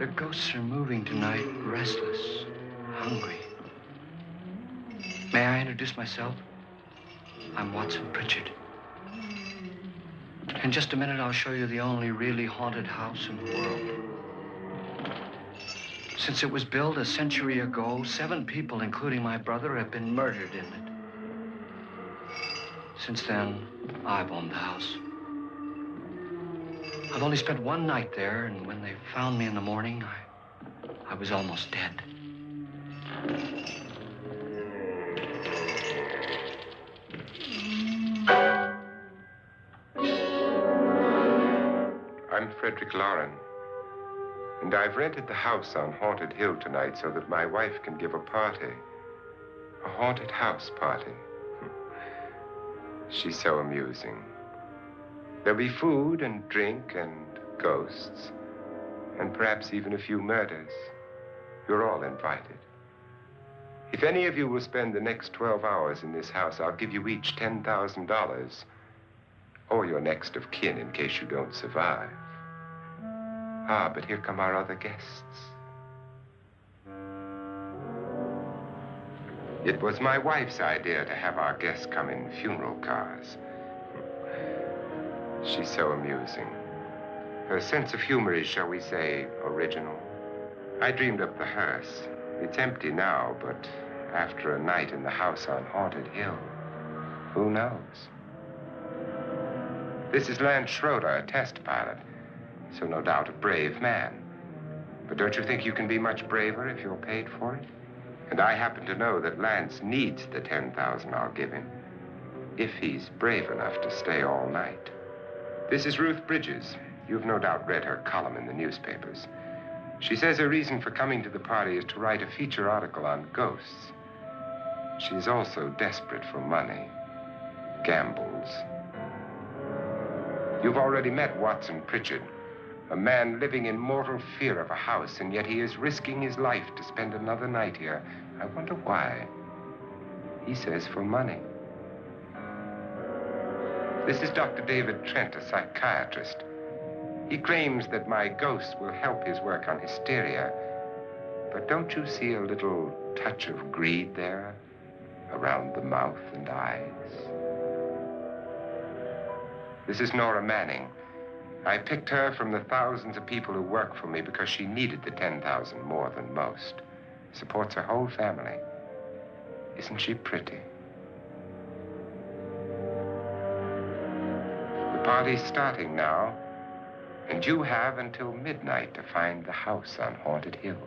The ghosts are moving tonight, restless, hungry. May I introduce myself? I'm Watson Pritchard. In just a minute, I'll show you the only really haunted house in the world. Since it was built a century ago, 7 people, including my brother, have been murdered in it. Since then, I've owned the house. I've only spent 1 night there, and when they found me in the morning, I was almost dead. I'm Frederick Lauren, and I've rented the house on Haunted Hill tonight so that my wife can give a party. A haunted house party. She's so amusing. There'll be food and drink and ghosts, and perhaps even a few murders. You're all invited. If any of you will spend the next 12 hours in this house, I'll give you each $10,000, or your next of kin in case you don't survive. Ah, but here come our other guests. It was my wife's idea to have our guests come in funeral cars. She's so amusing. Her sense of humor is, shall we say, original. I dreamed up the hearse. It's empty now, but after a night in the house on Haunted Hill, who knows? This is Lance Schroeder, a test pilot, so no doubt a brave man. But don't you think you can be much braver if you're paid for it? And I happen to know that Lance needs the $10,000 I'll give him, if he's brave enough to stay all night. This is Ruth Bridges. You've no doubt read her column in the newspapers. She says her reason for coming to the party is to write a feature article on ghosts. She's also desperate for money. Gambles. You've already met Watson Pritchard, a man living in mortal fear of a house, and yet he is risking his life to spend another night here. I wonder why. He says for money. This is Dr. David Trent, a psychiatrist. He claims that my ghost will help his work on hysteria. But don't you see a little touch of greed there, around the mouth and eyes? This is Nora Manning. I picked her from the thousands of people who work for me because she needed the $10,000 more than most. Supports her whole family. Isn't she pretty? The party's starting now, and you have until midnight to find the house on Haunted Hill.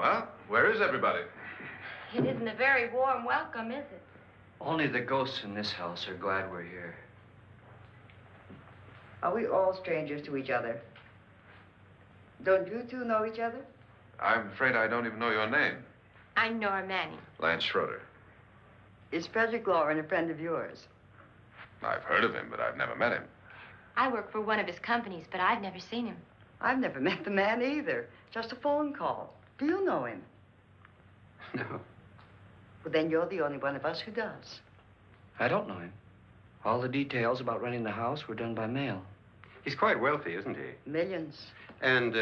Well, where is everybody? It isn't a very warm welcome, is it? Only the ghosts in this house are glad we're here. Are we all strangers to each other? Don't you two know each other? I'm afraid I don't even know your name. I'm Nora Manning. Lance Schroeder. Is Frederick Loren a friend of yours? I've heard of him, but I've never met him. I work for one of his companies, but I've never seen him. I've never met the man either. Just a phone call. Do you know him? No, Well, then you're the only one of us who does. I don't know him. All the details about renting the house were done by mail. He's quite wealthy, isn't he? Millions. And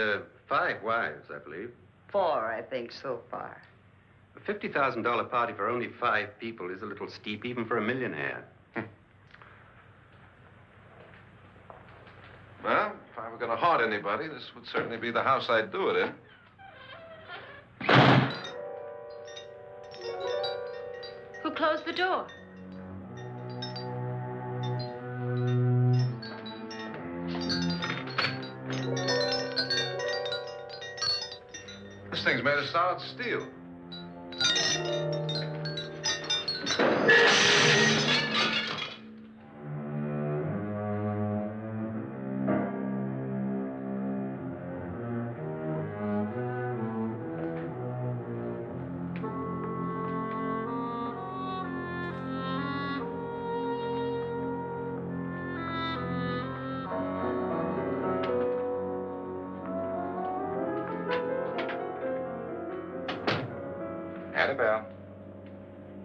5 wives, I believe. 4, I think, so far. A $50,000 party for only 5 people is a little steep, even for a millionaire. Well, if I were going to haunt anybody, this would certainly be the house I'd do it in. Who closed the door? This thing's made of solid steel. Annabelle.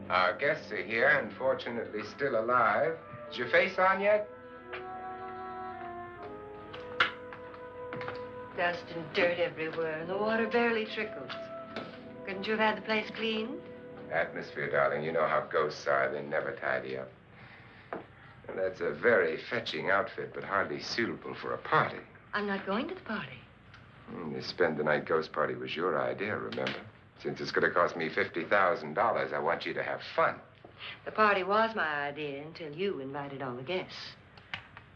Our guests are here, unfortunately still alive. Is your face on yet? Dust and dirt everywhere, and the water barely trickles. Couldn't you have had the place cleaned? Atmosphere, darling. You know how ghosts are. They never tidy up. And that's a very fetching outfit, but hardly suitable for a party. I'm not going to the party. The spend-the-night ghost party was your idea, remember? Since it's going to cost me $50,000, I want you to have fun. The party was my idea until you invited all the guests.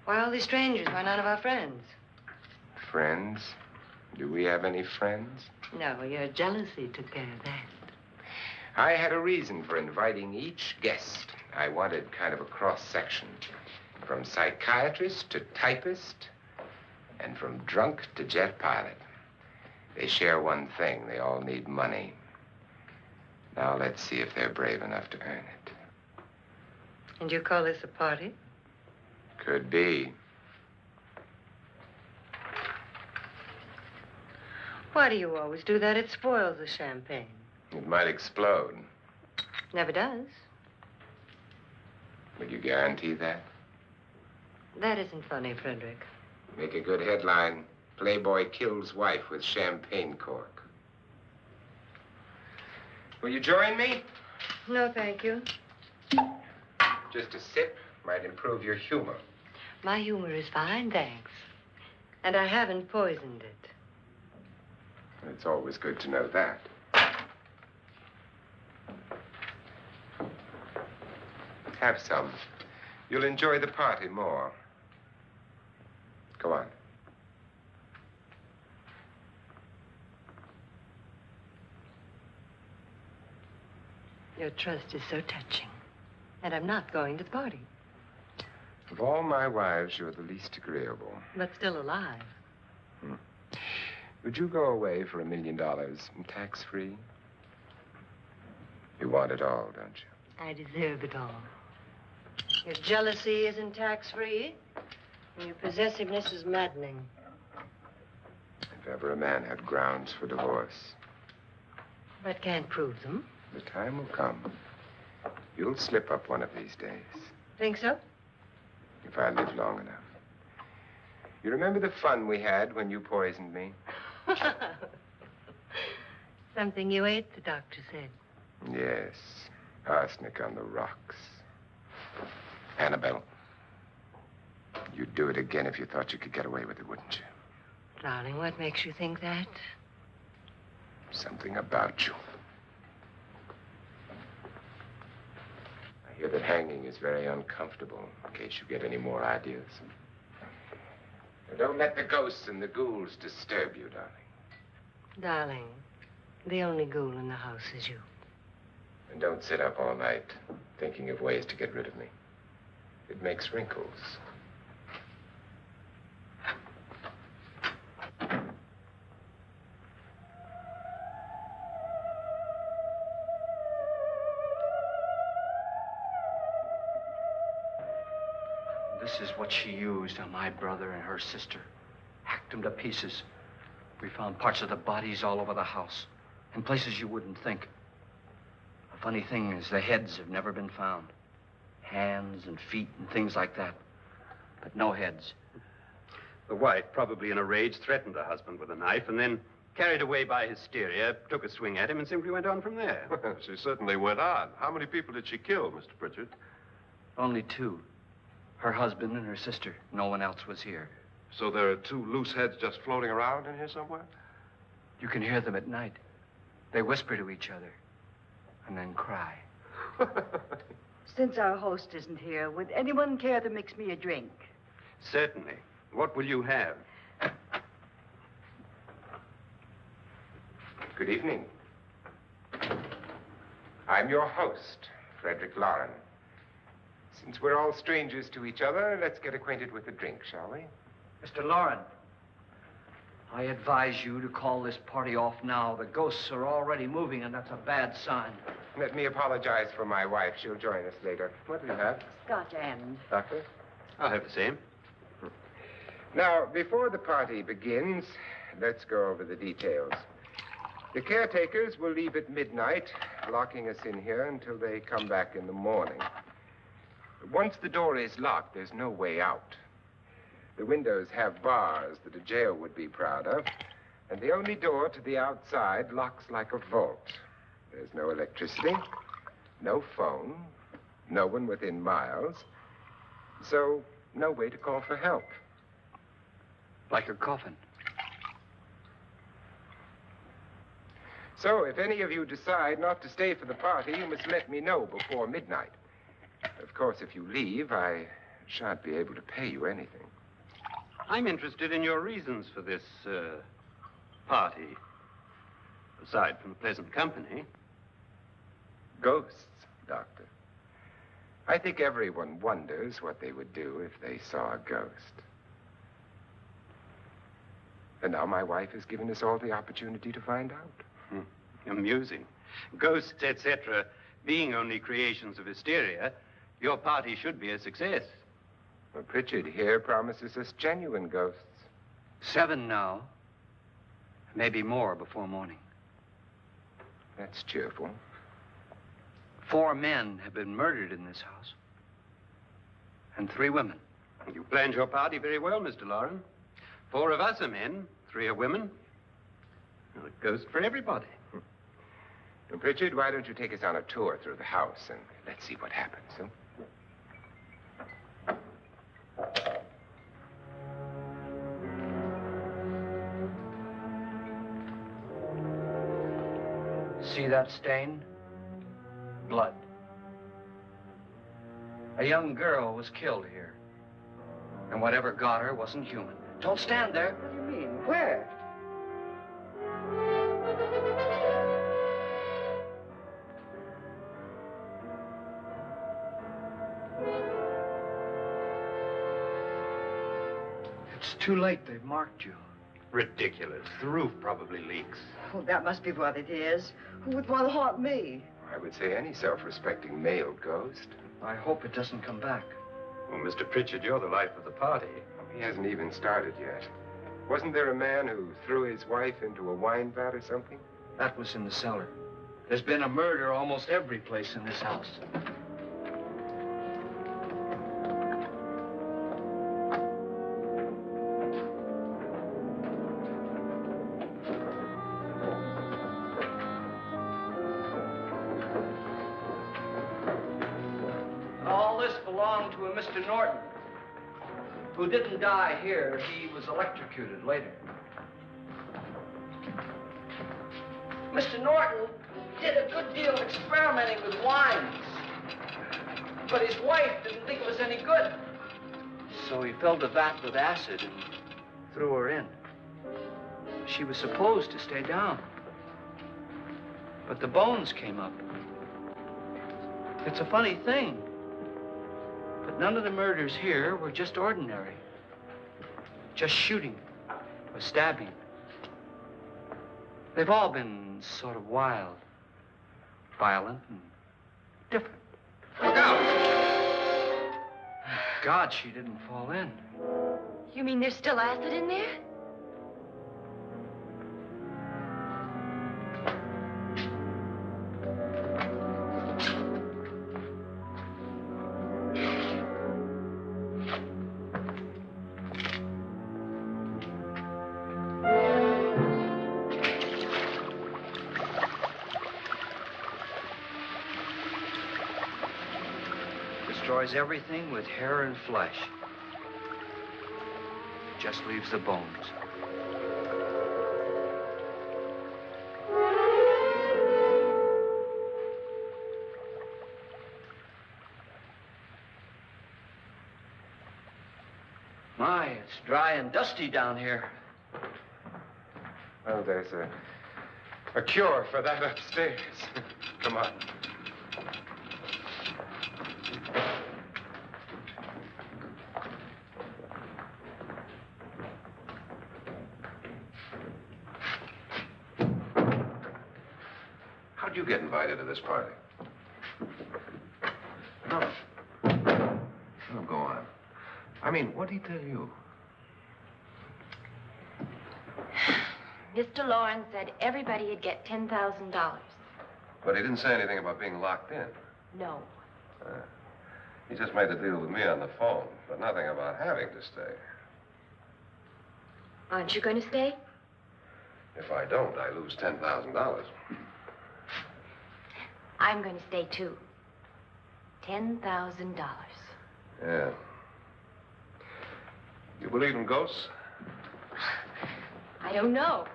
Why all these strangers? Why none of our friends? Friends? Do we have any friends? No, your jealousy took care of that. I had a reason for inviting each guest. I wanted kind of a cross-section. From psychiatrist to typist, and from drunk to jet pilot. They share one thing. They all need money. Now let's see if they're brave enough to earn it. And you call this a party? Could be. Why do you always do that? It spoils the champagne. It might explode. Never does. Will you guarantee that? That isn't funny, Frederick. Make a good headline. Playboy kills wife with champagne cork. Will you join me? No, thank you. Just a sip might improve your humor. My humor is fine, thanks. And I haven't poisoned it. It's always good to know that. Have some. You'll enjoy the party more. Go on. Your trust is so touching. And I'm not going to the party. Of all my wives, you're the least agreeable. But still alive. Would you go away for $1 million tax-free? You want it all, don't you? I deserve it all. Your jealousy isn't tax-free, and your possessiveness is maddening. If ever a man had grounds for divorce, But can't prove them. the time will come. You'll slip up one of these days, Think so? if I live long enough. You remember the fun we had when you poisoned me? Something you ate, the doctor said. Yes, arsenic on the rocks. Annabelle, you'd do it again if you thought you could get away with it, wouldn't you? Darling, what makes you think that? Something about you. I hear that hanging is very uncomfortable, in case you get any more ideas. Now, don't let the ghosts and the ghouls disturb you, darling. Darling, The only ghoul in the house is you. And don't sit up all night thinking of ways to get rid of me. It makes wrinkles. This is what she used on my brother and her sister. Hacked them to pieces. We found parts of the bodies all over the house, in places you wouldn't think. The funny thing is the heads have never been found. Hands and feet and things like that. But no heads. The wife, probably in a rage, threatened the husband with a knife and then, carried away by hysteria, took a swing at him and simply went on from there. Well, she certainly went on. How many people did she kill, Mr. Pritchard? Only two. Her husband and her sister. No one else was here. So there are two loose heads just floating around in here somewhere? You can hear them at night. They whisper to each other and then cry. Since our host isn't here, would anyone care to mix me a drink? Certainly. What will you have? Good evening. I'm your host, Frederick Loren. Since we're all strangers to each other, let's get acquainted with a drink, shall we? Mr. Loren, I advise you to call this party off now. The ghosts are already moving, and that's a bad sign. Let me apologize for my wife. She'll join us later. What do you have? Scotch and. Doctor? I'll have the same. Now, before the party begins, let's go over the details. The caretakers will leave at midnight, locking us in here until they come back in the morning. Once the door is locked, there's no way out. The windows have bars that a jail would be proud of, and the only door to the outside locks like a vault. There's no electricity, no phone, no one within miles, so no way to call for help. Like a coffin. So if any of you decide not to stay for the party, you must let me know before midnight. Of course, if you leave, I shan't be able to pay you anything. I'm interested in your reasons for this, party. Aside from pleasant company. Ghosts, Doctor. I think everyone wonders what they would do if they saw a ghost. And now my wife has given us all the opportunity to find out. Amusing. Ghosts, etc., being only creations of hysteria, your party should be a success. Well, Pritchard here promises us genuine ghosts. 7 now. Maybe more before morning. That's cheerful. 4 men have been murdered in this house. And 3 women. You planned your party very well, Mr. Loren. 4 of us are men, 3 are women. Well, a ghost for everybody. Well, Pritchard, why don't you take us on a tour through the house and let's see what happens, huh? See that stain? Blood. A young girl was killed here. And whatever got her wasn't human. Don't stand there. What do you mean? Where? It's too late. They've marked you. Ridiculous. The roof probably leaks. Oh, that must be what it is. Who would want to haunt me? I would say any self-respecting male ghost. I hope it doesn't come back. Well, Mr. Pritchard, you're the life of the party. He hasn't even started yet. Wasn't there a man who threw his wife into a wine vat or something? That was in the cellar. There's been a murder almost every place in this house. All this belonged to a Mr. Norton, who didn't die here. He was electrocuted later. Mr. Norton did a good deal of experimenting with wines, but his wife didn't think it was any good. So he filled the vat with acid and threw her in. She was supposed to stay down. But the bones came up. It's a funny thing. But none of the murders here were just ordinary. Just shooting or stabbing. They've all been sort of wild, violent, and different. Look out! God, she didn't fall in. You mean there's still acid in there? Destroys everything with hair and flesh. Just leaves the bones. My, it's dry and dusty down here. Well, there's a cure for that upstairs. Come on. How'd you get invited to this party? No. No, go on. I mean, what'd he tell you? Mr. Lawrence said everybody'd get $10,000. But he didn't say anything about being locked in. No. He just made the deal with me on the phone, but nothing about having to stay. Aren't you going to stay? If I don't, I lose $10,000. I'm going to stay, too. $10,000. Yeah. You believe in ghosts? I don't know.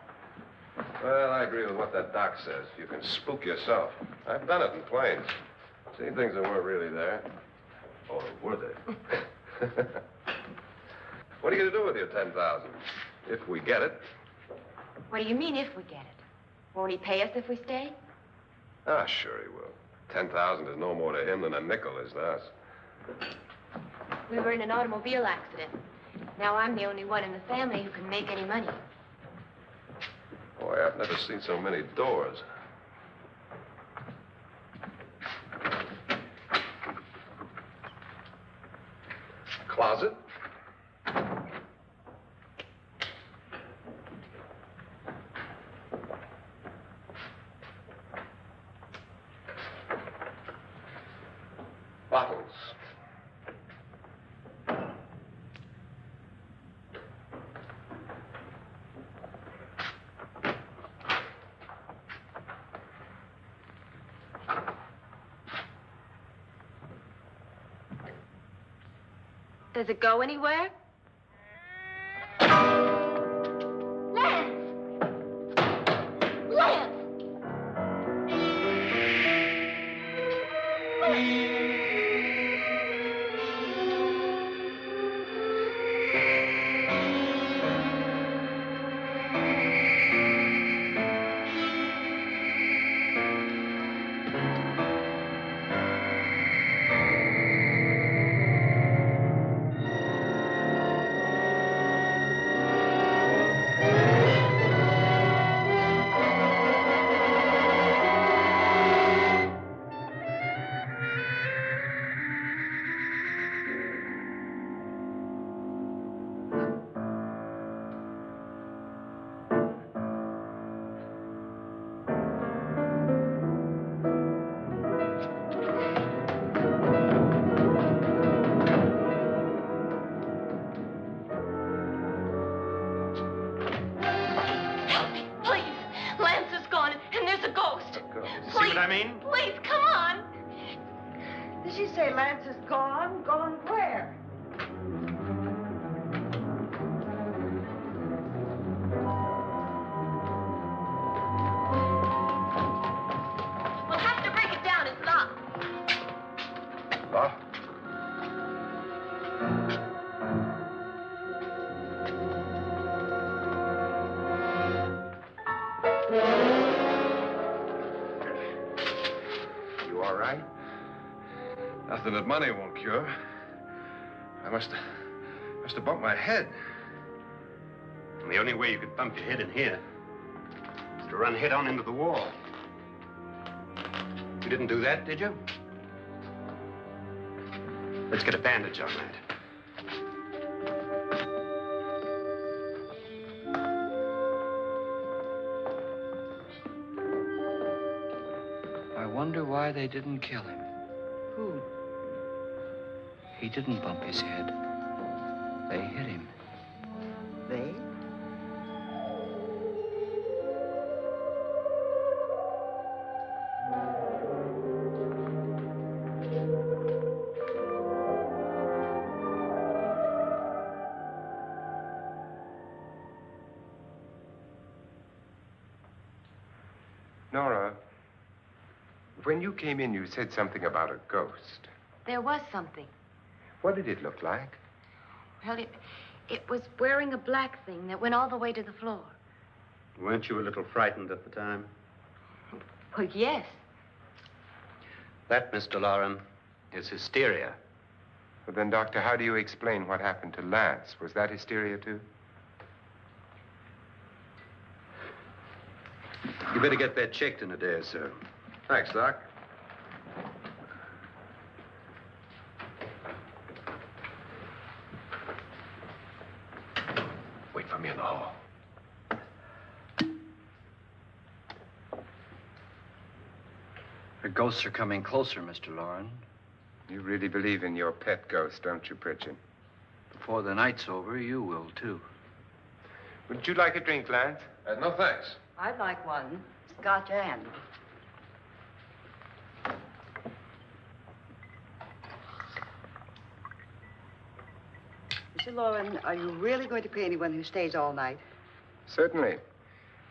Well, I agree with what that doc says. You can spook yourself. I've done it in planes. Seen things that weren't really there. Or were they? What are you going to do with your $10,000? If we get it. What do you mean, if we get it? Won't he pay us if we stay? Ah, sure he will. 10,000 is no more to him than a nickel is to us. We were in an automobile accident. Now I'm the only one in the family who can make any money. Boy, I've never seen so many doors. Closet? Bottles. Does it go anywhere? Lance! Lance! Please, come on. Did she say Lance is gone? Gone where? We'll have to break it down. It's locked. Locked? right? Nothing that money won't cure. I must have bumped my head. And the only way you could bump your head in here is to run head on into the wall. You didn't do that, did you? Let's get a bandage on that. I wonder why they didn't kill him. Who? He didn't bump his head. They hit him. They? Nora, when you came in, you said something about a ghost. There was something. What did it look like? Well, it was wearing a black thing that went all the way to the floor. Weren't you a little frightened at the time? Well, yes. That, Mr. Loren, is hysteria. Well, then, Doctor, how do you explain what happened to Lance? Was that hysteria, too? You better get that checked in a day or so. Thanks, Doc. Wait for me in the hall. The ghosts are coming closer, Mr. Loren. You really believe in your pet ghost, don't you, Pritchard? Before the night's over, you will, too. Would you like a drink, Lance? No, thanks. I'd like one. Scotch and. Mr. Loren, are you really going to pay anyone who stays all night? Certainly.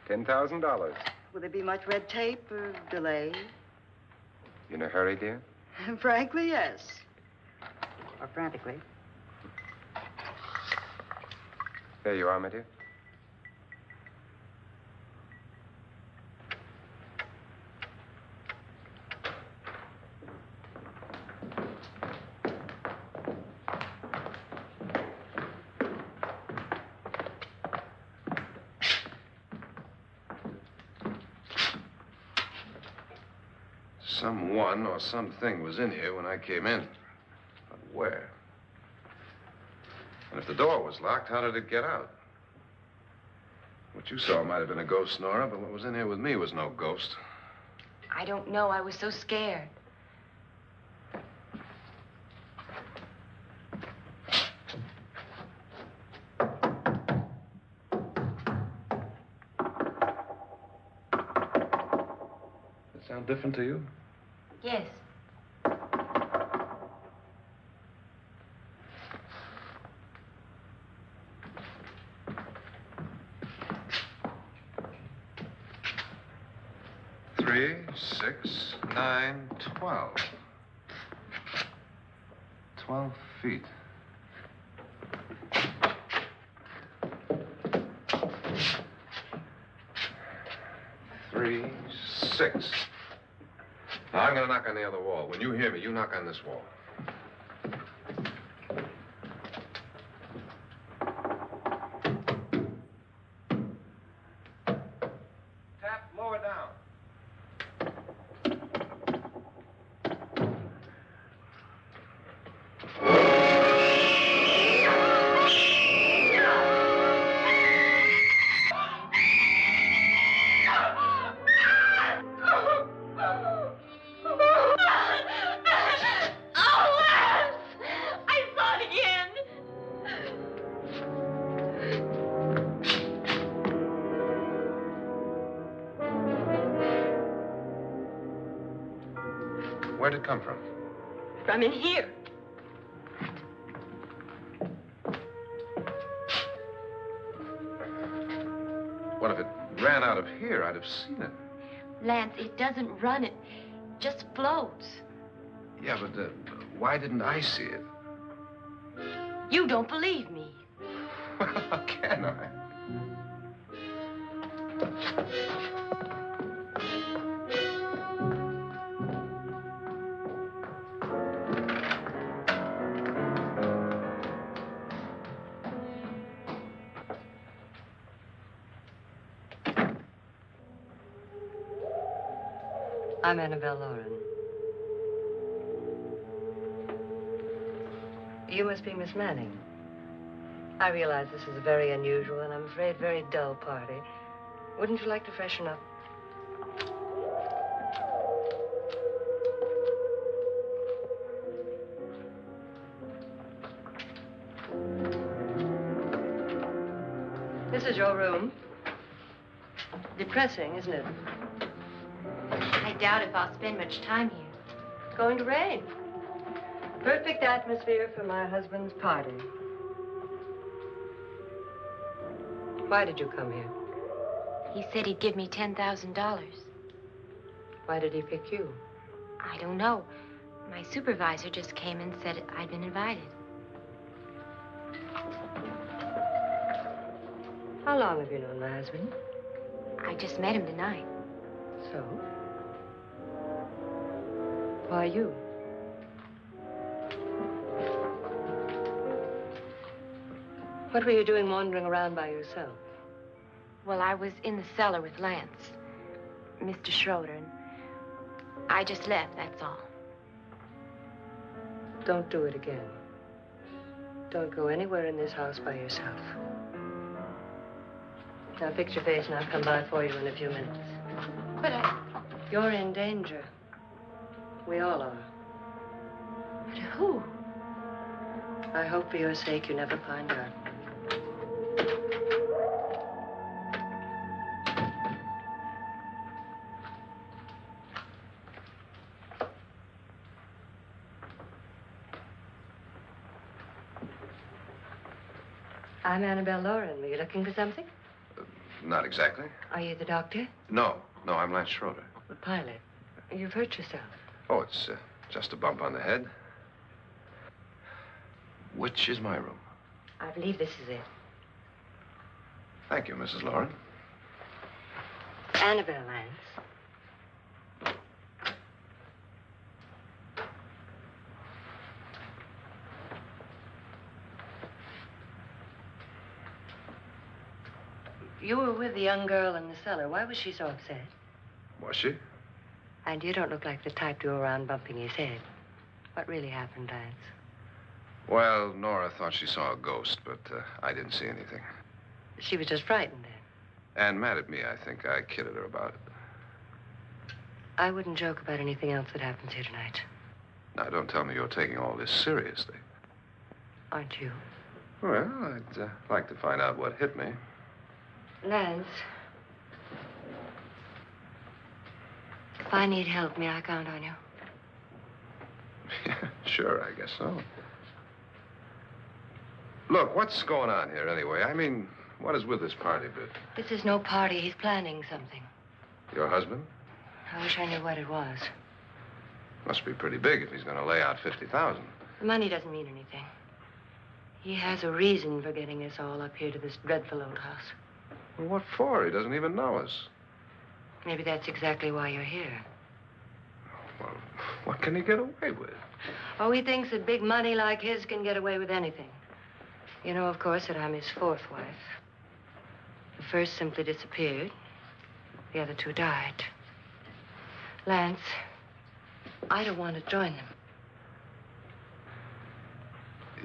$10,000. Will there be much red tape or delay? In a hurry, dear? Frankly, yes. Or frantically. There you are, my dear. Someone or something was in here when I came in. But where? And if the door was locked, how did it get out? What you saw might have been a ghost, Nora, but what was in here with me was no ghost. I don't know. I was so scared. Does it sound different to you? Yes. Three, 6, 9, 12. 12 feet. Three, 6. Now, I'm going to knock on the other wall. When you hear me, you knock on this wall. Tap lower down. Where'd it come from? From in here. What if it ran out of here? I'd have seen it. Lance, it doesn't run. It just floats. Yeah, but why didn't I see it? You don't believe me. Well, how can I? I'm Annabelle Lauren. You must be Miss Manning. I realize this is a very unusual and I'm afraid very dull party. Wouldn't you like to freshen up? This is your room. Depressing, isn't it? I doubt if I'll spend much time here. It's going to rain. Perfect atmosphere for my husband's party. Why did you come here? He said he'd give me $10,000. Why did he pick you? I don't know. My supervisor just came and said I'd been invited. How long have you known my husband? I just met him tonight. So? Why you? What were you doing wandering around by yourself? Well, I was in the cellar with Lance, Mr. Schroeder, and I just left, that's all. Don't do it again. Don't go anywhere in this house by yourself. Now fix your face and I'll come by for you in a few minutes. But You're in danger. We all are. but who? I hope for your sake you never find out. I'm Annabelle Lauren. Were you looking for something? Not exactly. Are you the doctor? No, I'm Lance Schroeder. The pilot. You've hurt yourself. Oh, it's just a bump on the head. Which is my room? I believe this is it. Thank you, Mrs. Lauren. Annabelle Lance. You were with the young girl in the cellar. Why was she so upset? Was she? And you don't look like the type to go around bumping his head. What really happened, Lance? Well, Nora thought she saw a ghost, but I didn't see anything. She was just frightened then. And mad at me, I think. I kidded her about it. I wouldn't joke about anything else that happens here tonight. Now, don't tell me you're taking all this seriously. Aren't you? Well, I'd like to find out what hit me. Lance. If I need help, may I count on you? Sure, I guess so. Look, what's going on here anyway? I mean, what is with this party bit? This is no party. He's planning something. Your husband? I wish I knew what it was. Must be pretty big if he's going to lay out 50,000. The money doesn't mean anything. He has a reason for getting us all up here to this dreadful old house. Well, what for? He doesn't even know us. Maybe that's exactly why you're here. Well, what can he get away with? Oh, he thinks that big money like his can get away with anything. You know, of course, that I'm his fourth wife. The first simply disappeared. The other two died. Lance, I don't want to join them.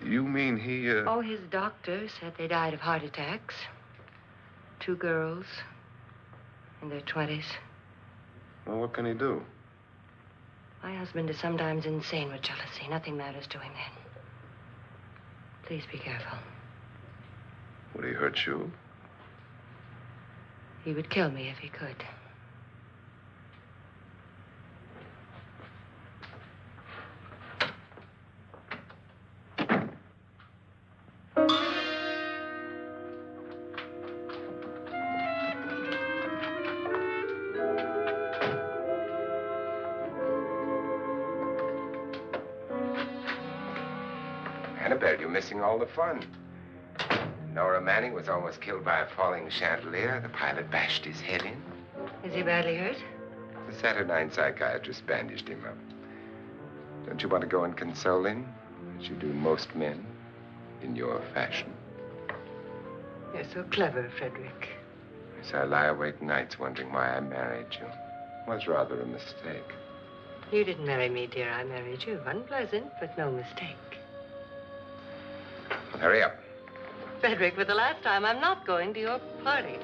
You mean he, Oh, his doctor said they died of heart attacks. 2 girls in their 20s. Well, what can he do? My husband is sometimes insane with jealousy. Nothing matters to him then. Please be careful. Would he hurt you? He would kill me if he could. Annabelle, you're missing all the fun. Nora Manning was almost killed by a falling chandelier. The pilot bashed his head in. Is he badly hurt? The Saturnine psychiatrist bandaged him up. Don't you want to go and console him, as you do most men, in your fashion? You're so clever, Frederick. So I lie awake nights wondering why I married you. was rather a mistake. You didn't marry me, dear. I married you. Unpleasant, but no mistake. Well, hurry up. Frederick, for the last time, I'm not going to your party.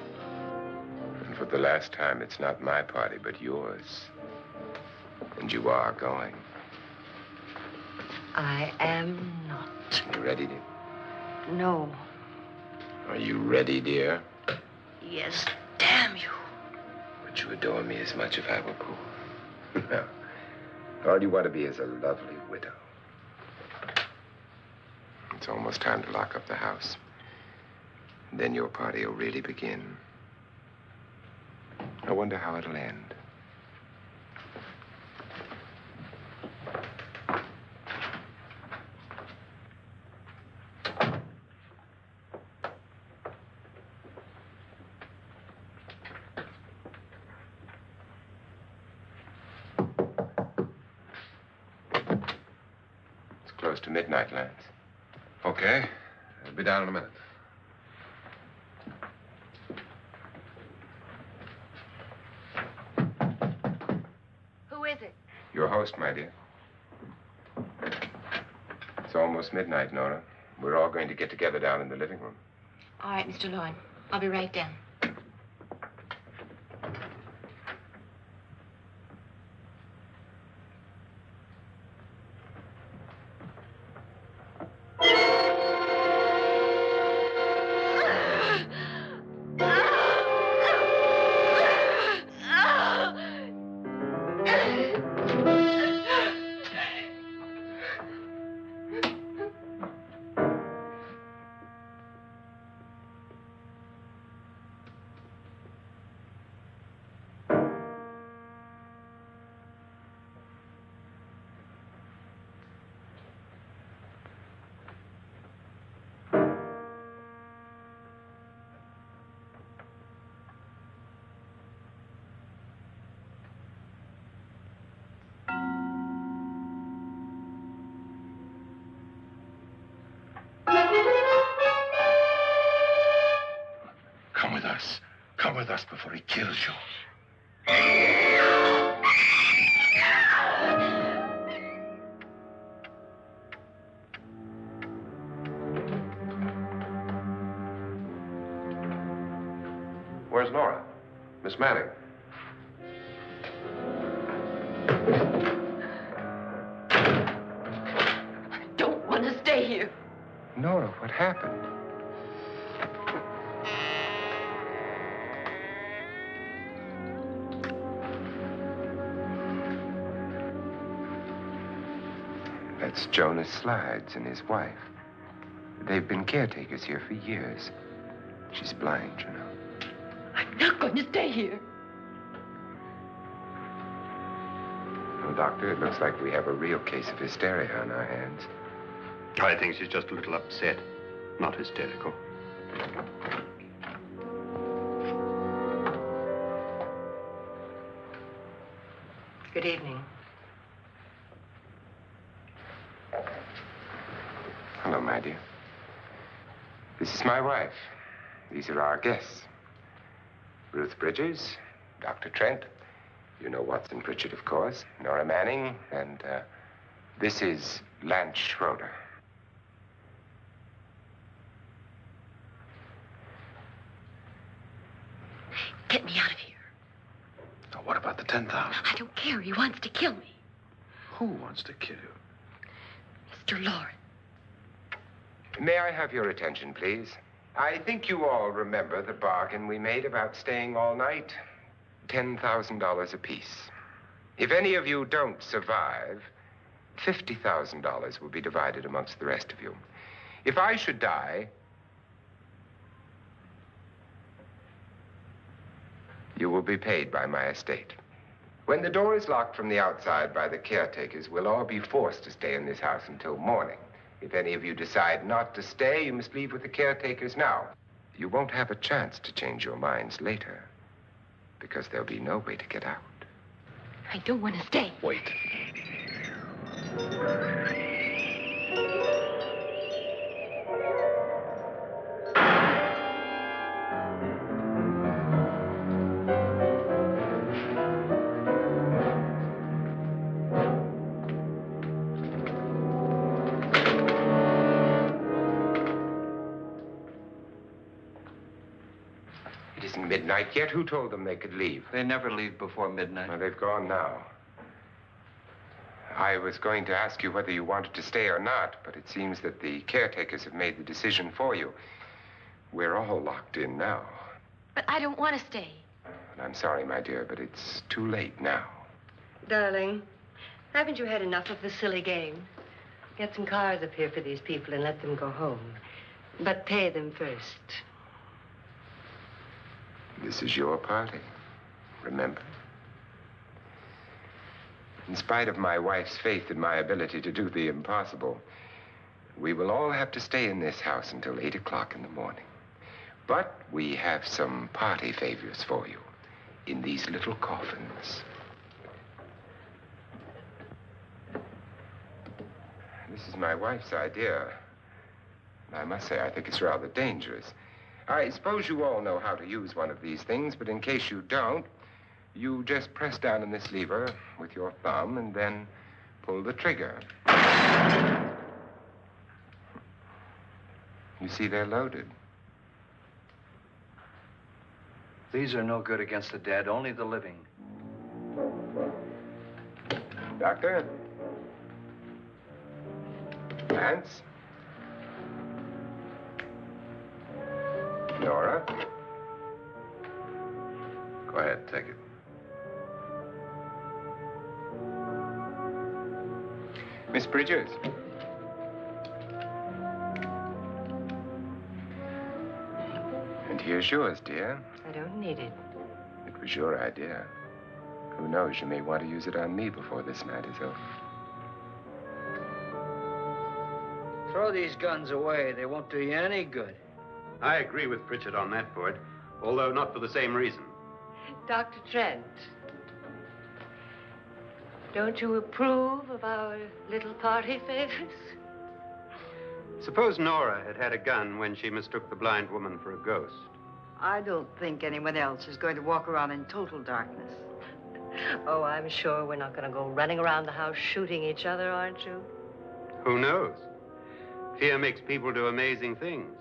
And for the last time, it's not my party, but yours. And you are going. I am not. You ready, dear? No. Are you ready, dear? Yes, damn you. Would you adore me as much if I were poor? No. All you want to be is a lovely widow. It's almost time to lock up the house. Then your party will really begin. I wonder how it'll end. It's close to midnight, Lance. Okay. I'll be down in a minute. Who is it? Your host, my dear. It's almost midnight, Nora. We're all going to get together down in the living room. All right, Mr. Lloyd. I'll be right down. Come with us. Come with us before he kills you. Where's Nora? Miss Manning. I don't want to stay here. Nora, what happened? That's Jonas Slides and his wife. They've been caretakers here for years. She's blind, you know. I'm not going to stay here. Well, Doctor, it looks like we have a real case of hysteria on our hands. I think she's just a little upset, not hysterical. Good evening. Hello, my dear. This is my wife. These are our guests. Ruth Bridges, Dr. Trent. You know Watson Pritchard, of course. Nora Manning, and this is Lance Schroeder. Get me out of here. Now, what about the 10,000? I don't care. He wants to kill me. Who wants to kill you? Mr. Lawrence. May I have your attention, please? I think you all remember the bargain we made about staying all night. $10,000 apiece. If any of you don't survive, $50,000 will be divided amongst the rest of you. If I should die, you will be paid by my estate. When the door is locked from the outside by the caretakers, we'll all be forced to stay in this house until morning. If any of you decide not to stay, you must leave with the caretakers now. You won't have a chance to change your minds later, because there'll be no way to get out. I don't want to stay. Wait. midnight yet? Who told them they could leave? They never leave before midnight. Well, they've gone now. I was going to ask you whether you wanted to stay or not, but it seems that the caretakers have made the decision for you. We're all locked in now. But I don't want to stay. And I'm sorry, my dear, but it's too late now. Darling, haven't you had enough of the silly game? Get some cars up here for these people and let them go home. But pay them first. This is your party, remember? In spite of my wife's faith in my ability to do the impossible, we will all have to stay in this house until 8 o'clock in the morning. But we have some party favors for you in these little coffins. This is my wife's idea. I must say, I think it's rather dangerous. I suppose you all know how to use one of these things, but in case you don't, you just press down on this lever with your thumb and then pull the trigger. You see, they're loaded. These are no good against the dead, only the living. Doctor? Lance? Nora? Go ahead, take it. Miss Bridges? And here's yours, dear. I don't need it. It was your idea. Who knows, you may want to use it on me before this night is over. Throw these guns away. They won't do you any good. I agree with Pritchard on that point, although not for the same reason. Dr. Trent, don't you approve of our little party favors? Suppose Nora had had a gun when she mistook the blind woman for a ghost. I don't think anyone else is going to walk around in total darkness. Oh, I'm sure we're not going to go running around the house shooting each other, aren't you? Who knows? Fear makes people do amazing things.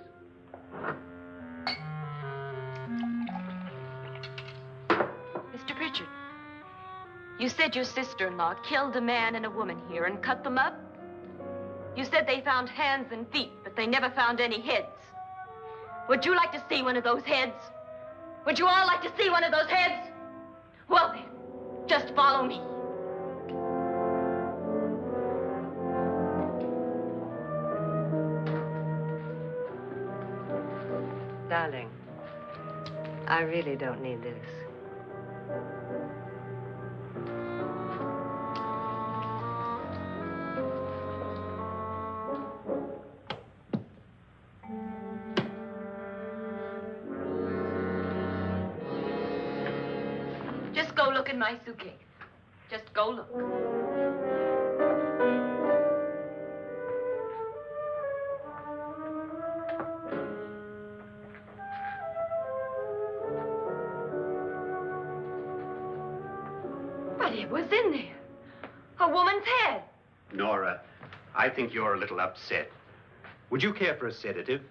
Mr. Pritchard, you said your sister-in-law killed a man and a woman here and cut them up? You said they found hands and feet, but they never found any heads. Would you like to see one of those heads? Would you all like to see one of those heads? Well then, just follow me. Darling, I really don't need this. Just go look in my suitcase. Just go look. But it was in there. A woman's head. Nora, I think you're a little upset. Would you care for a sedative?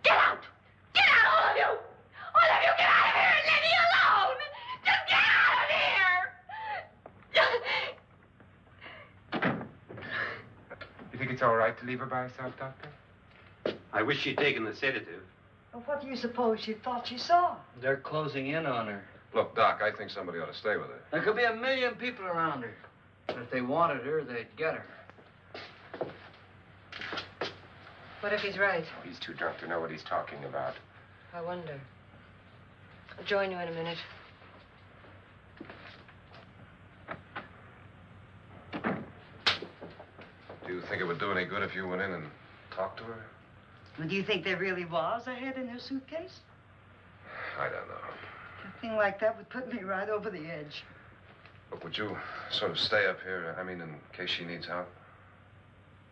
Get out! Get out, all of you! All of you, get out of here and leave me alone! Just get out of here! You think it's all right to leave her by herself, Doctor? I wish she'd taken the sedative. Well, what do you suppose she thought she saw? They're closing in on her. Look, Doc, I think somebody ought to stay with her. There could be 1 million people around her. But if they wanted her, they'd get her. What if he's right? He's too drunk to know what he's talking about. I wonder. I'll join you in a minute. Do you think it would do any good if you went in and talked to her? Well, do you think there really was a head in her suitcase? I don't know. A thing like that would put me right over the edge. Look, would you sort of stay up here, I mean, in case she needs help?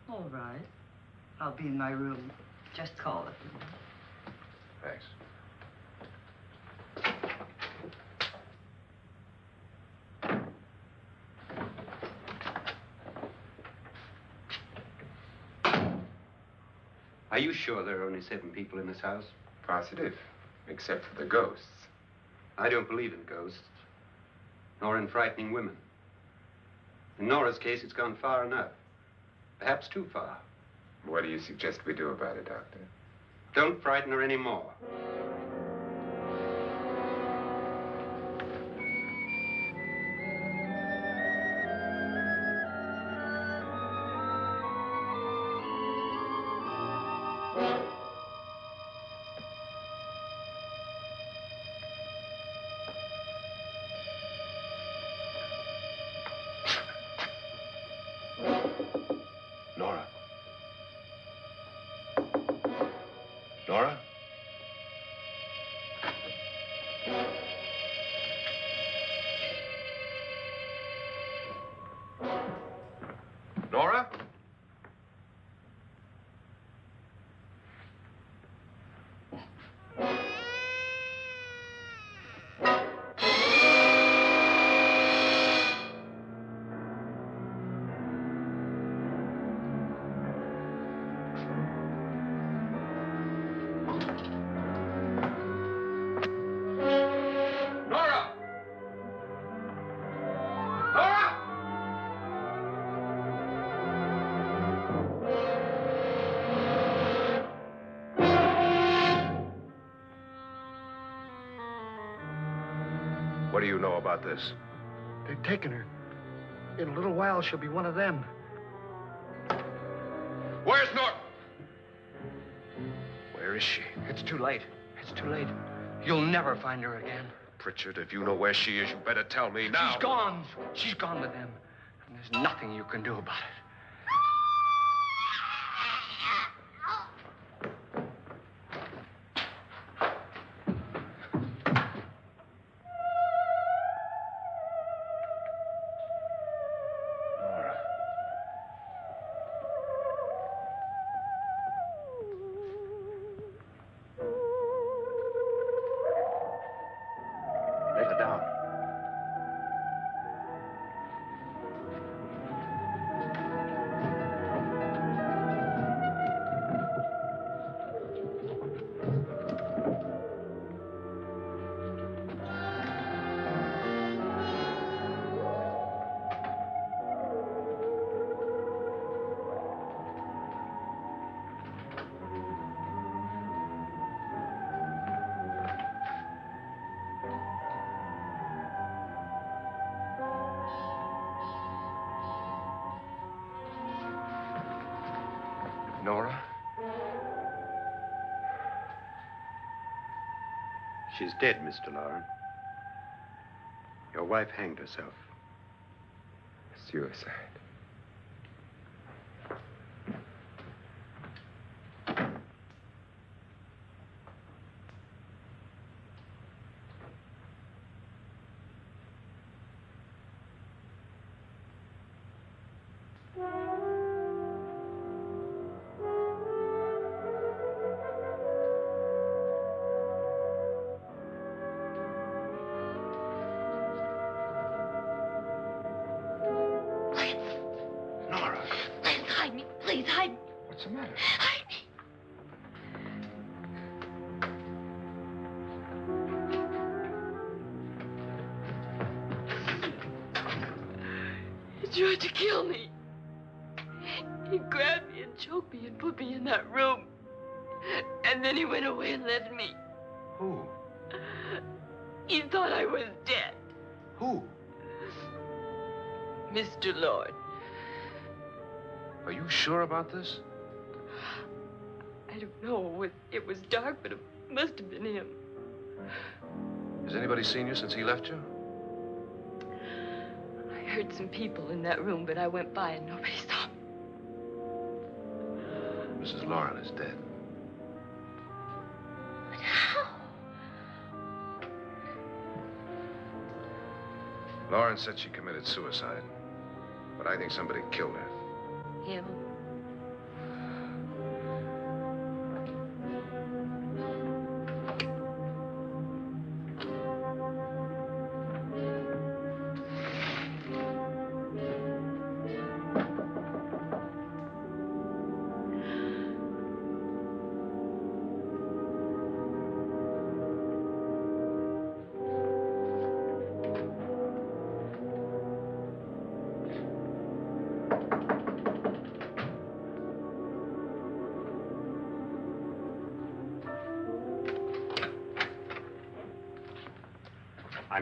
All right. I'll be in my room. Just call it. Thanks. Are you sure there are only 7 people in this house? Positive, except for the ghosts. I don't believe in ghosts, nor in frightening women. In Nora's case, it's gone far enough. Perhaps too far. What do you suggest we do about it, Doctor? Don't frighten her anymore. Nora? Nora? Nora? Nora! Nora! What do you know about this? They've taken her. In a little while, she'll be one of them. Where's Nora? Where is she? It's too late. It's too late. You'll never find her again. Pritchard, if you know where she is, you better tell me now. She's gone. She's gone with them. And there's nothing you can do about it. Nora. Let her down. Nora? She's dead, Mr. Lauren. Your wife hanged herself. Suicide. Nora. Please hide me. Please hide me. What's the matter? Hide me. He tried to kill me. He grabbed me and choked me and put me in that room. And then he went away and left me. Who? He thought I was dead. Who? Mr. Lord. Are you sure about this? I don't know. It was dark, but it must have been him. Has anybody seen you since he left you? I heard some people in that room, but I went by and nobody saw me. Mrs. Lauren is dead. But how? Lauren said she committed suicide, but I think somebody killed her. Him?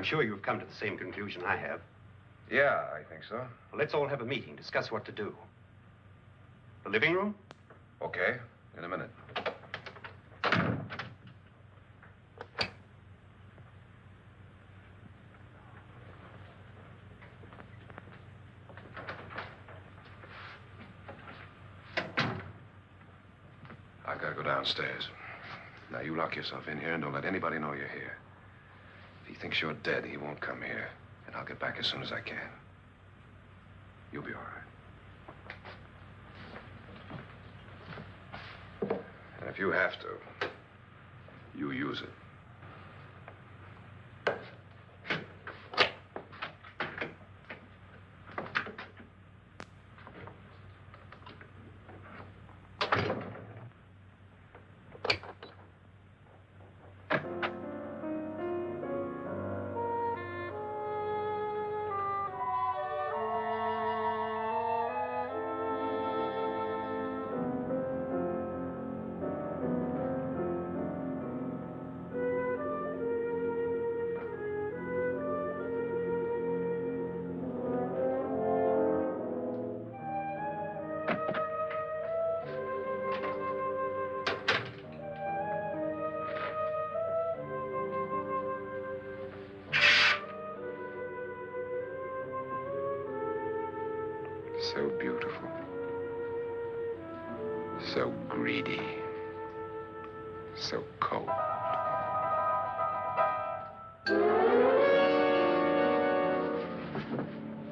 I'm sure you've come to the same conclusion I have. Yeah, I think so. Well, let's all have a meeting, discuss what to do. The living room? Okay, in a minute. I've got to go downstairs. Now, you lock yourself in here and don't let anybody know you're here. If he thinks you're dead, he won't come here. And I'll get back as soon as I can. You'll be all right. And if you have to, you use it. So beautiful. So greedy. So cold.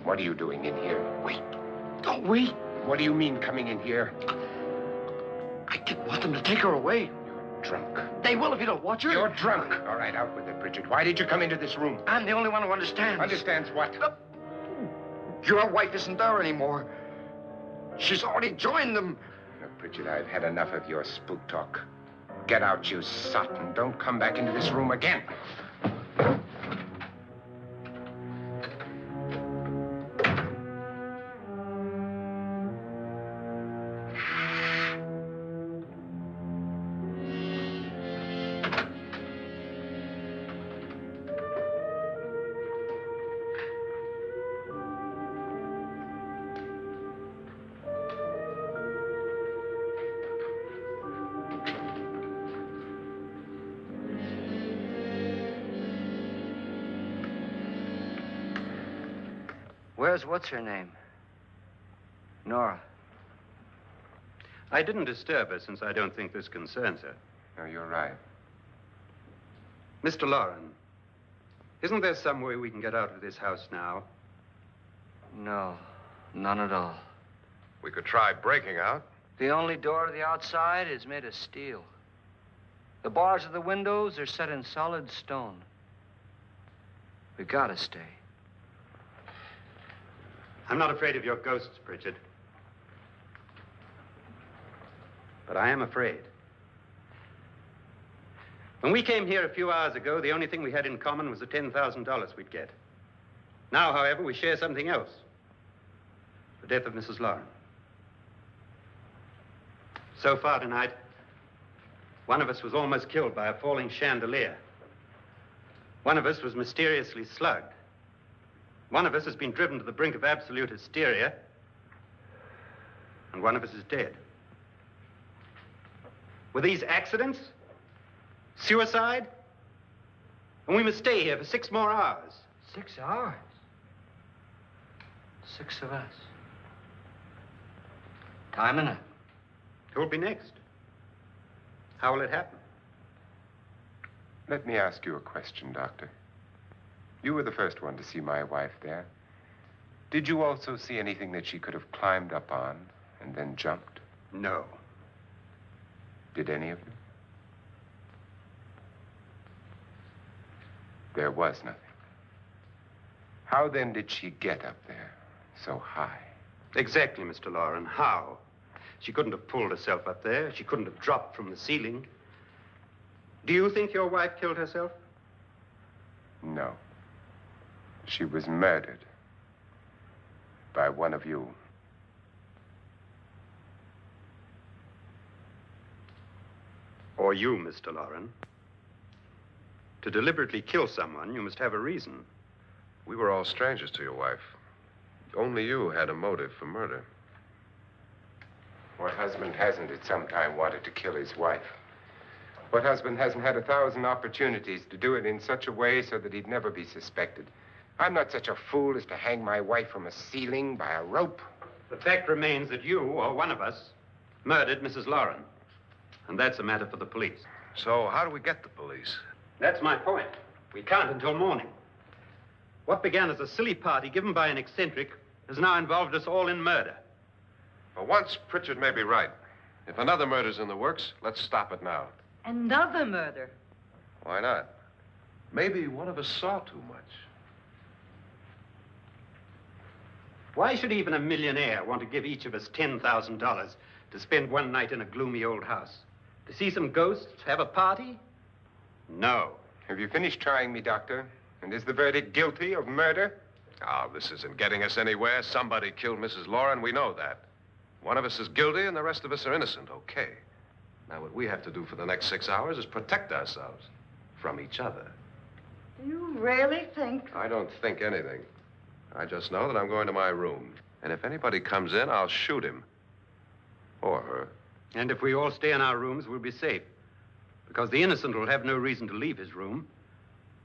What are you doing in here? Wait. Don't wait. What do you mean coming in here? I didn't want them to take her away. You're drunk. They will if you don't watch her. You're drunk. All right, out with it, Bridget. Why did you come into this room? I'm the only one who understands. Understands what? Your wife isn't there anymore. She's already joined them. Look, Bridget, I've had enough of your spook talk. Get out, you sot, and don't come back into this room again. Where's what's-her-name? Nora. I didn't disturb her since I don't think this concerns her. No, you're right. Mr. Loren, isn't there some way we can get out of this house now? No, none at all. We could try breaking out. The only door to the outside is made of steel. The bars of the windows are set in solid stone. We gotta stay. I'm not afraid of your ghosts, Bridget. But I am afraid. When we came here a few hours ago, the only thing we had in common was the $10,000 we'd get. Now, however, we share something else. The death of Mrs. Loren. So far tonight, one of us was almost killed by a falling chandelier. One of us was mysteriously slugged. One of us has been driven to the brink of absolute hysteria. And one of us is dead. Were these accidents? Suicide? And we must stay here for 6 more hours. 6 hours? 6 of us. Time enough. Who'll be next? How will it happen? Let me ask you a question, Doctor. You were the first one to see my wife there. Did you also see anything that she could have climbed up on and then jumped? No. Did any of you? There was nothing. How then did she get up there so high? Exactly, Mr. Loren. How? She couldn't have pulled herself up there. She couldn't have dropped from the ceiling. Do you think your wife killed herself? No. She was murdered by one of you. Or you, Mr. Loren. To deliberately kill someone, you must have a reason. We were all strangers to your wife. Only you had a motive for murder. What husband hasn't at some time wanted to kill his wife? What husband hasn't had 1,000 opportunities to do it in such a way so that he'd never be suspected? I'm not such a fool as to hang my wife from a ceiling by a rope. The fact remains that you, or one of us, murdered Mrs. Lauren. And that's a matter for the police. So how do we get the police? That's my point. We can't until morning. What began as a silly party given by an eccentric has now involved us all in murder. For once, Pritchard may be right. If another murder's in the works, let's stop it now. Another murder. Why not? Maybe one of us saw too much. Why should even a millionaire want to give each of us $10,000 to spend one night in a gloomy old house? To see some ghosts, have a party? No. Have you finished trying me, Doctor? And is the verdict guilty of murder? Oh, this isn't getting us anywhere. Somebody killed Mrs. Lauren. We know that. One of us is guilty and the rest of us are innocent. Okay. Now, what we have to do for the next 6 hours is protect ourselves from each other. Do you really think? I don't think anything. I just know that I'm going to my room. And if anybody comes in, I'll shoot him. Or her. And if we all stay in our rooms, we'll be safe. Because the innocent will have no reason to leave his room.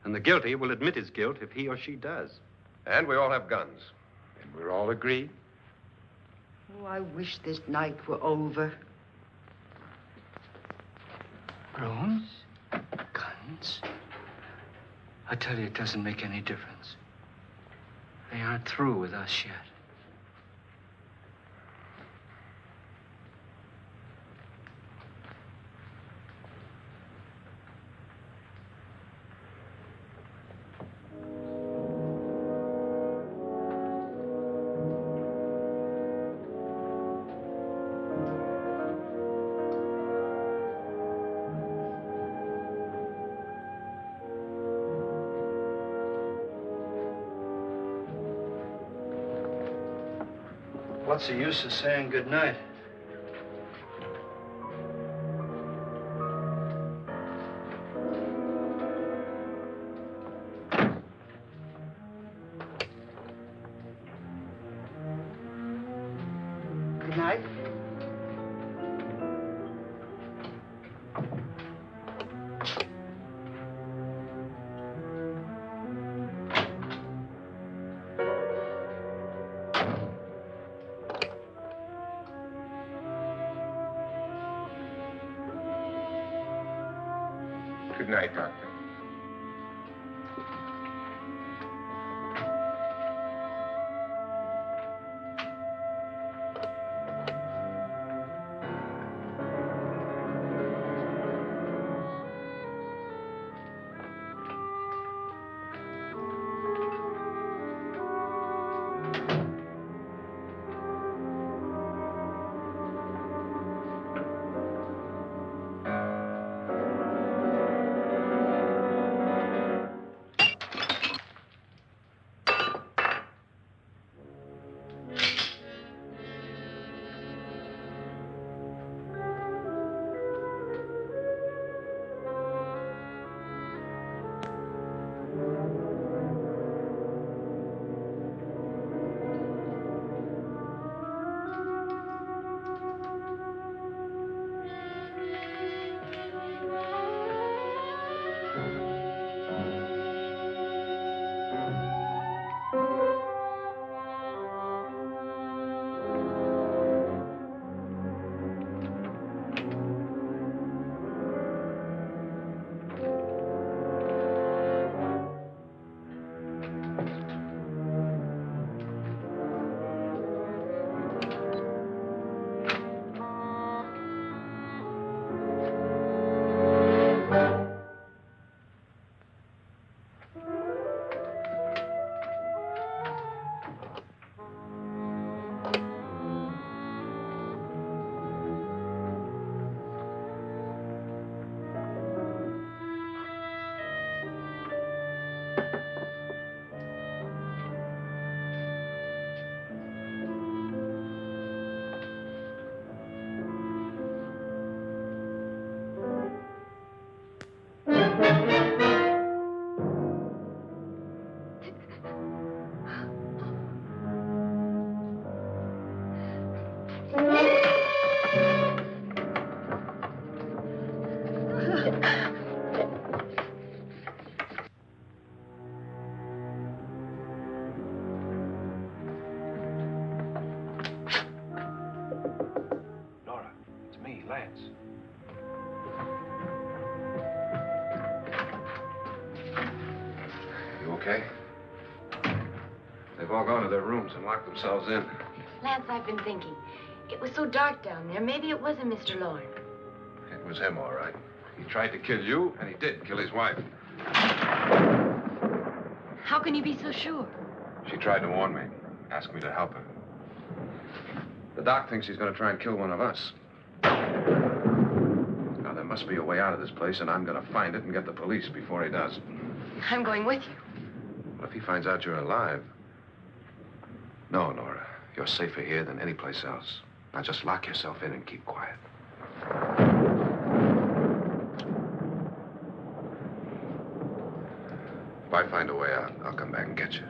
And the guilty will admit his guilt if he or she does. And we all have guns. And we're all agreed? Oh, I wish this night were over. Rooms? Guns? I tell you, it doesn't make any difference. They aren't through with us yet. What's the use of saying goodnight? Good night. Good night, Doctor. okay? They've all gone to their rooms and locked themselves in. Lance, I've been thinking. It was so dark down there. Maybe it wasn't Mr. Lorne. It was him, all right. He tried to kill you, and he did kill his wife. How can you be so sure? She tried to warn me, asked me to help her. The doc thinks he's going to try and kill one of us. Now, there must be a way out of this place, and I'm going to find it and get the police before he does. I'm going with you. What if he finds out you're alive? No, Nora. You're safer here than any place else. Now, just lock yourself in and keep quiet. If I find a way out, I'll come back and get you.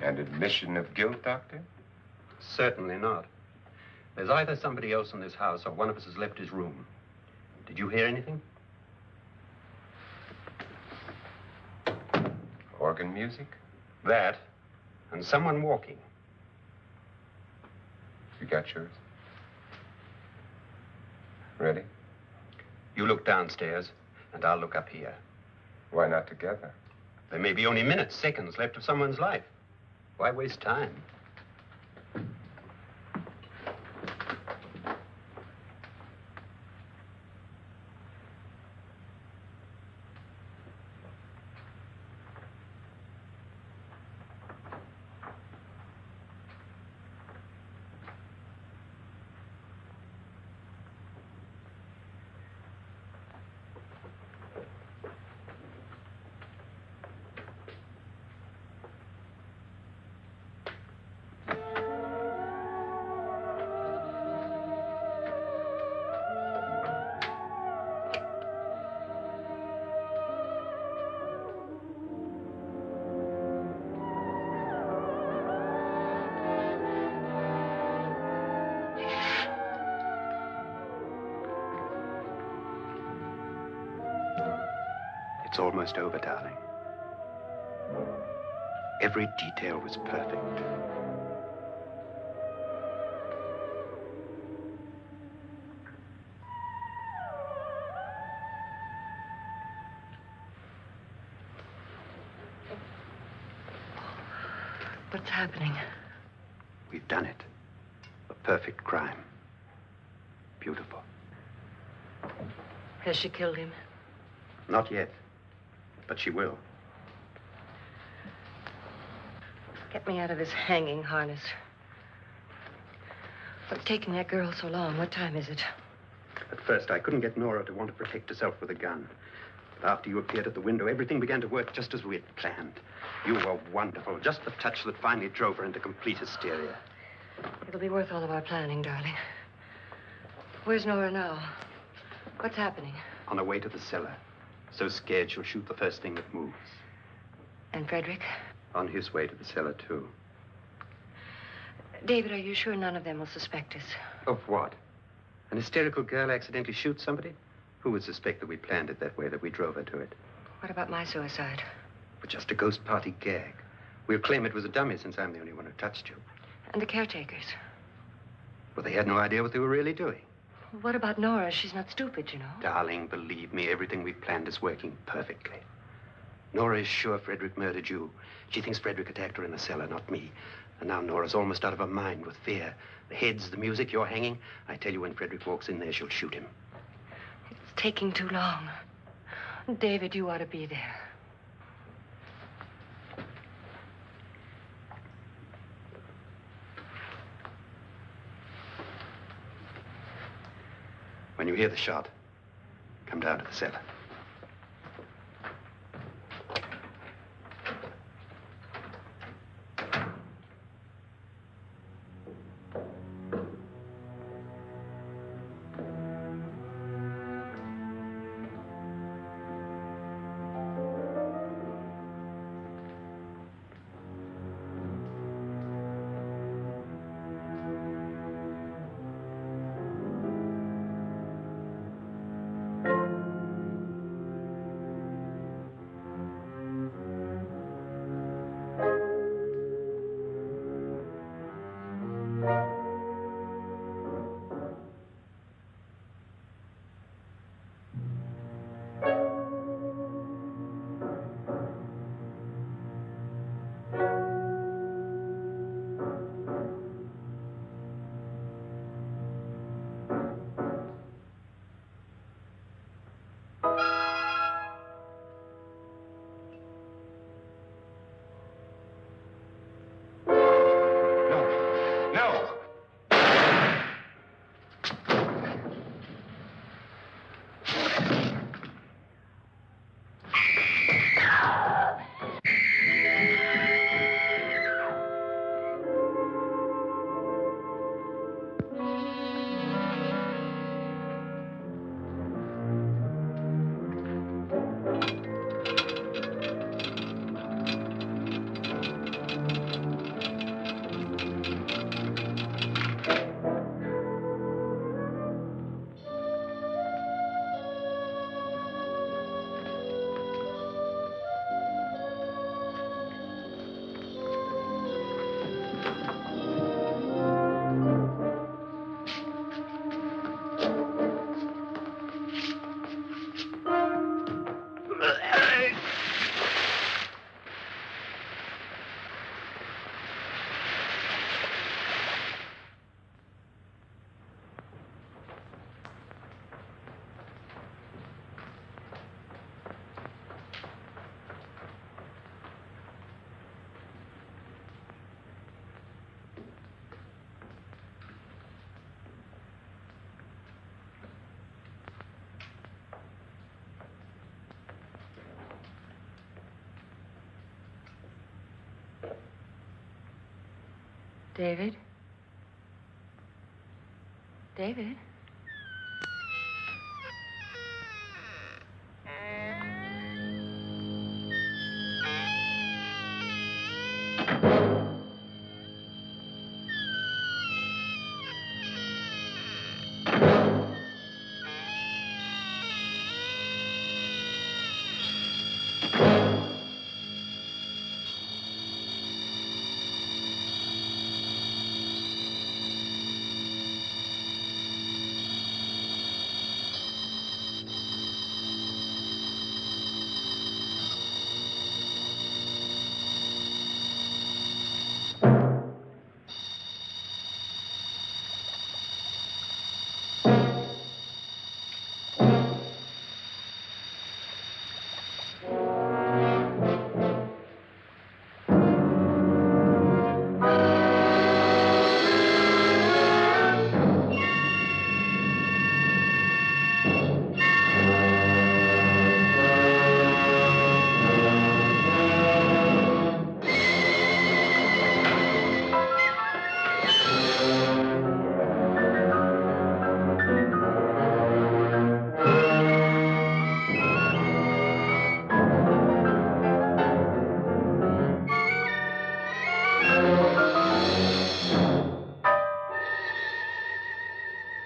And admission of guilt, Doctor? Certainly not. There's either somebody else in this house or one of us has left his room. Did you hear anything? Organ music? That, and someone walking. You got yours? Ready? You look downstairs, and I'll look up here. Why not together? There may be only minutes, seconds left of someone's life. Why waste time? It's almost over, darling. Every detail was perfect. What's happening? We've done it. A perfect crime. Beautiful. Has she killed him? Not yet, but she will. Get me out of this hanging harness. What's taking that girl so long? What time is it? At first, I couldn't get Nora to want to protect herself with a gun. But after you appeared at the window, everything began to work just as we had planned. You were wonderful. Just the touch that finally drove her into complete hysteria. It'll be worth all of our planning, darling. Where's Nora now? What's happening? On her way to the cellar. So scared she'll shoot the first thing that moves. And Frederick? On his way to the cellar, too. David, are you sure none of them will suspect us? Of what? An hysterical girl accidentally shoots somebody? Who would suspect that we planned it that way, that we drove her to it? What about my suicide? But just a ghost party gag. We'll claim it was a dummy since I'm the only one who touched you. And the caretakers? Well, they had no idea what they were really doing. What about Nora? She's not stupid, you know. Darling, believe me, everything we've planned is working perfectly. Nora is sure Frederick murdered you. She thinks Frederick attacked her in the cellar, not me. And now Nora's almost out of her mind with fear. The heads, the music, you're hanging. I tell you, when Frederick walks in there, she'll shoot him. It's taking too long. David, you ought to be there. When you hear the shot, come down to the cellar. David? David?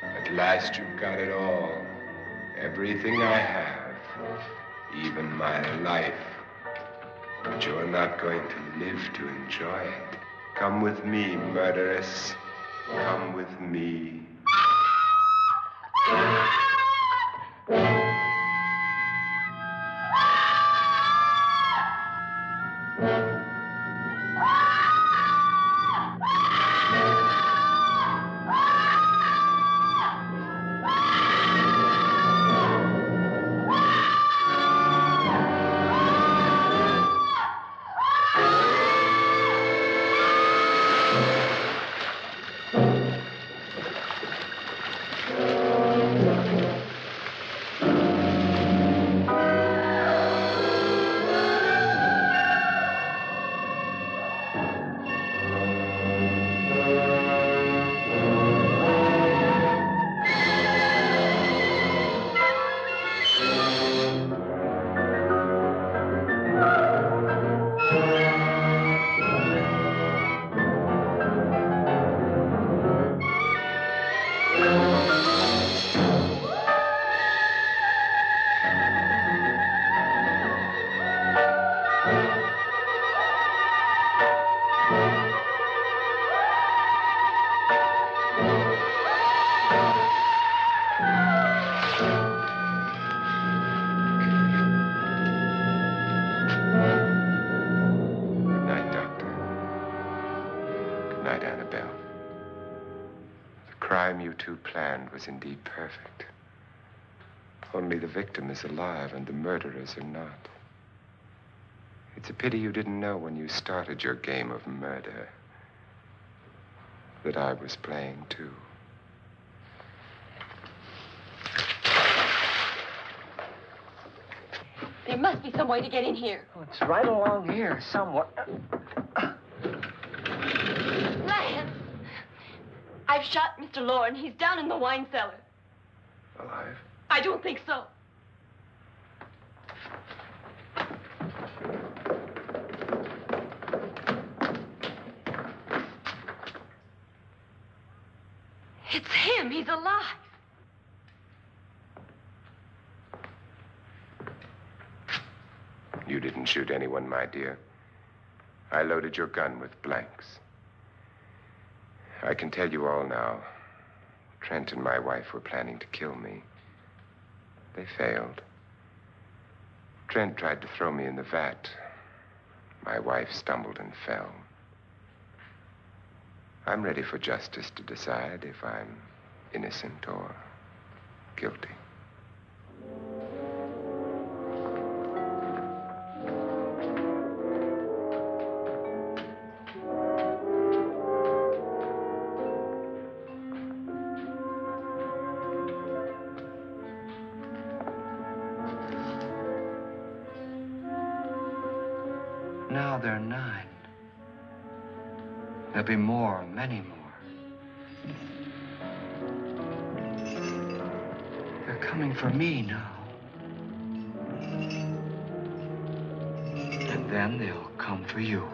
At last you've got it all. Everything I have. Even my life. But you're not going to live to enjoy it. Come with me, murderess. Come with me. Was indeed perfect. Only the victim is alive and the murderers are not. It's a pity you didn't know when you started your game of murder that I was playing too. There must be some way to get in here. Oh, it's right along here somewhere. Lance! I've shot Mr. Loren. He's down in the wine cellar. Alive? I don't think so. It's him. He's alive. You didn't shoot anyone, my dear. I loaded your gun with blanks. I can tell you all now. Trent and my wife were planning to kill me. They failed. Trent tried to throw me in the vat. My wife stumbled and fell. I'm ready for justice to decide if I'm innocent or guilty. Now there are 9. There'll be more, many more. They're coming for me now. And then they'll come for you.